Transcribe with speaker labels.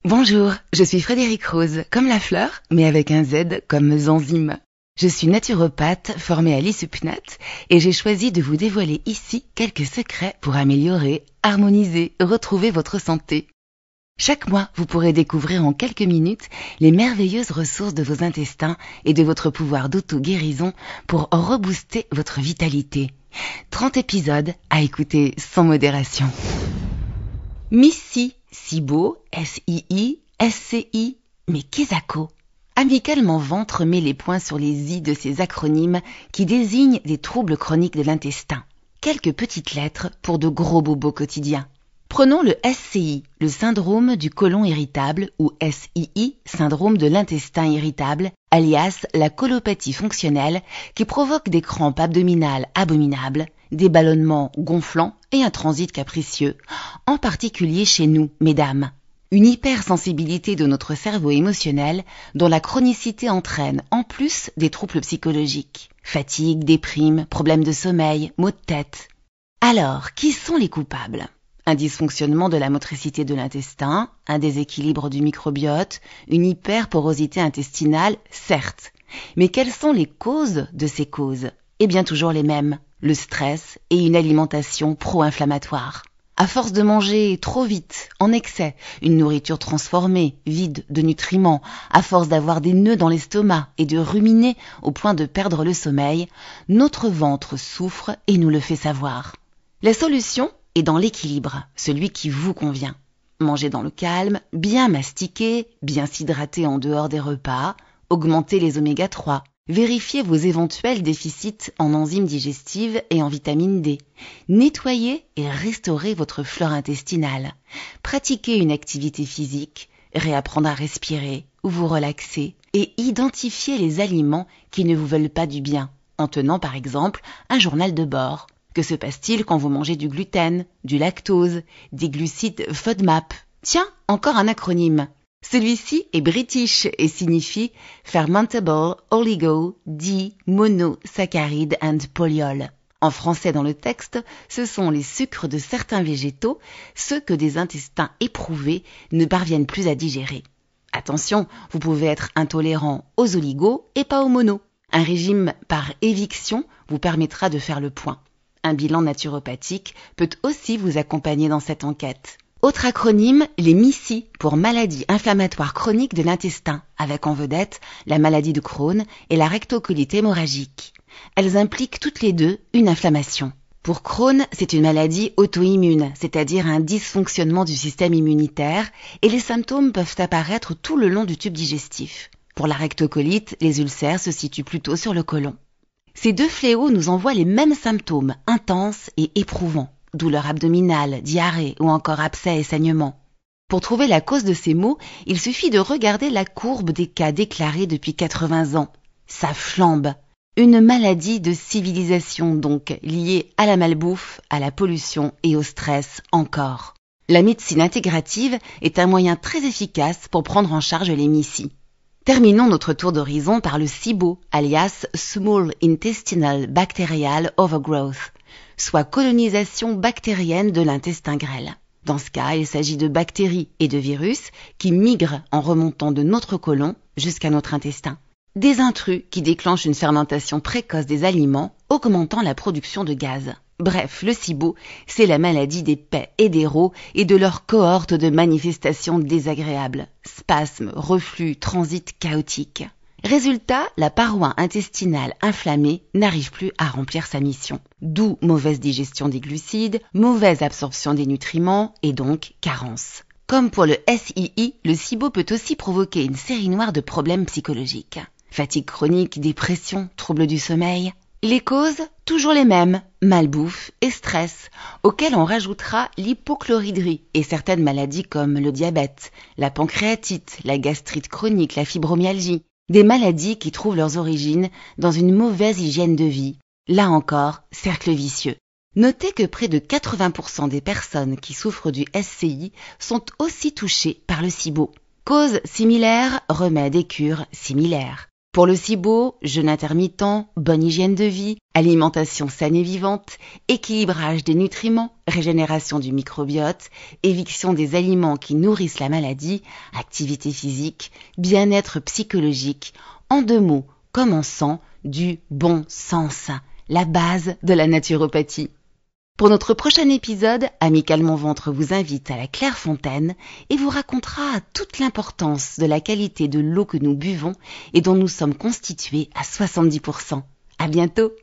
Speaker 1: Bonjour, je suis Frédéric Rose, comme la fleur, mais avec un Z comme Zanzime. Je suis naturopathe formée à l'ISUPNAT et j'ai choisi de vous dévoiler ici quelques secrets pour améliorer, harmoniser, retrouver votre santé. Chaque mois, vous pourrez découvrir en quelques minutes les merveilleuses ressources de vos intestins et de votre pouvoir d'auto-guérison pour rebooster votre vitalité. 30 épisodes à écouter sans modération. Missy, SIBO, S-I-I, S-C-I, mais qu'est-ce? Amicalement ventre met les points sur les i de ces acronymes qui désignent des troubles chroniques de l'intestin. Quelques petites lettres pour de gros bobos quotidiens. Prenons le SCI, le syndrome du côlon irritable, ou SII, syndrome de l'intestin irritable, alias la colopathie fonctionnelle, qui provoque des crampes abdominales abominables, des ballonnements gonflants et un transit capricieux, en particulier chez nous, mesdames. Une hypersensibilité de notre cerveau émotionnel dont la chronicité entraîne en plus des troubles psychologiques. Fatigue, déprime, problèmes de sommeil, maux de tête. Alors, qui sont les coupables ? Un dysfonctionnement de la motricité de l'intestin, un déséquilibre du microbiote, une hyperporosité intestinale, certes. Mais quelles sont les causes de ces causes ? Eh bien toujours les mêmes, le stress et une alimentation pro-inflammatoire. À force de manger trop vite, en excès, une nourriture transformée, vide de nutriments, à force d'avoir des nœuds dans l'estomac et de ruminer au point de perdre le sommeil, notre ventre souffre et nous le fait savoir. La solution est dans l'équilibre, celui qui vous convient. Mangez dans le calme, bien mastiquer, bien s'hydrater en dehors des repas, augmenter les oméga 3, vérifiez vos éventuels déficits en enzymes digestives et en vitamine D. Nettoyez et restaurez votre flore intestinale. Pratiquez une activité physique, réapprendre à respirer ou vous relaxer et identifiez les aliments qui ne vous veulent pas du bien, en tenant par exemple un journal de bord. Que se passe-t-il quand vous mangez du gluten, du lactose, des glucides FODMAP ? Tiens, encore un acronyme. Celui-ci est british et signifie Fermentable Oligo Monosaccharide and Polyol. En français dans le texte, ce sont les sucres de certains végétaux, ceux que des intestins éprouvés ne parviennent plus à digérer. Attention, vous pouvez être intolérant aux oligos et pas aux monos. Un régime par éviction vous permettra de faire le point. Un bilan naturopathique peut aussi vous accompagner dans cette enquête. Autre acronyme, les MICI, pour maladies inflammatoires chroniques de l'intestin, avec en vedette la maladie de Crohn et la rectocolite hémorragique. Elles impliquent toutes les deux une inflammation. Pour Crohn, c'est une maladie auto-immune, c'est-à-dire un dysfonctionnement du système immunitaire, et les symptômes peuvent apparaître tout le long du tube digestif. Pour la rectocolite, les ulcères se situent plutôt sur le côlon. Ces deux fléaux nous envoient les mêmes symptômes, intenses et éprouvants. Douleur abdominale, diarrhée ou encore abcès et saignement. Pour trouver la cause de ces maux, il suffit de regarder la courbe des cas déclarés depuis 80 ans. Ça flambe. Une maladie de civilisation donc, liée à la malbouffe, à la pollution et au stress encore. La médecine intégrative est un moyen très efficace pour prendre en charge les MICI. Terminons notre tour d'horizon par le SIBO, alias Small Intestinal Bacterial Overgrowth, soit colonisation bactérienne de l'intestin grêle. Dans ce cas, il s'agit de bactéries et de virus qui migrent en remontant de notre côlon jusqu'à notre intestin. Des intrus qui déclenchent une fermentation précoce des aliments, augmentant la production de gaz. Bref, le SIBO, c'est la maladie des PEI et des RO et de leur cohorte de manifestations désagréables. Spasmes, reflux, transit chaotique. Résultat, la paroi intestinale inflammée n'arrive plus à remplir sa mission. D'où mauvaise digestion des glucides, mauvaise absorption des nutriments et donc carence. Comme pour le SII, le SIBO peut aussi provoquer une série noire de problèmes psychologiques. Fatigue chronique, dépression, troubles du sommeil. Les causes, toujours les mêmes, malbouffe et stress, auxquels on rajoutera l'hypochloridrie et certaines maladies comme le diabète, la pancréatite, la gastrite chronique, la fibromyalgie. Des maladies qui trouvent leurs origines dans une mauvaise hygiène de vie. Là encore, cercle vicieux. Notez que près de 80% des personnes qui souffrent du SCI sont aussi touchées par le SIBO. Cause similaire, remède et cure similaires. Pour le SIBO, jeûne intermittent, bonne hygiène de vie, alimentation saine et vivante, équilibrage des nutriments, régénération du microbiote, éviction des aliments qui nourrissent la maladie, activité physique, bien-être psychologique, en 2 mots, comme en sang, du bon sens, la base de la naturopathie. Pour notre prochain épisode, Amical Mon Ventre vous invite à la Clairefontaine et vous racontera toute l'importance de la qualité de l'eau que nous buvons et dont nous sommes constitués à 70%. À bientôt!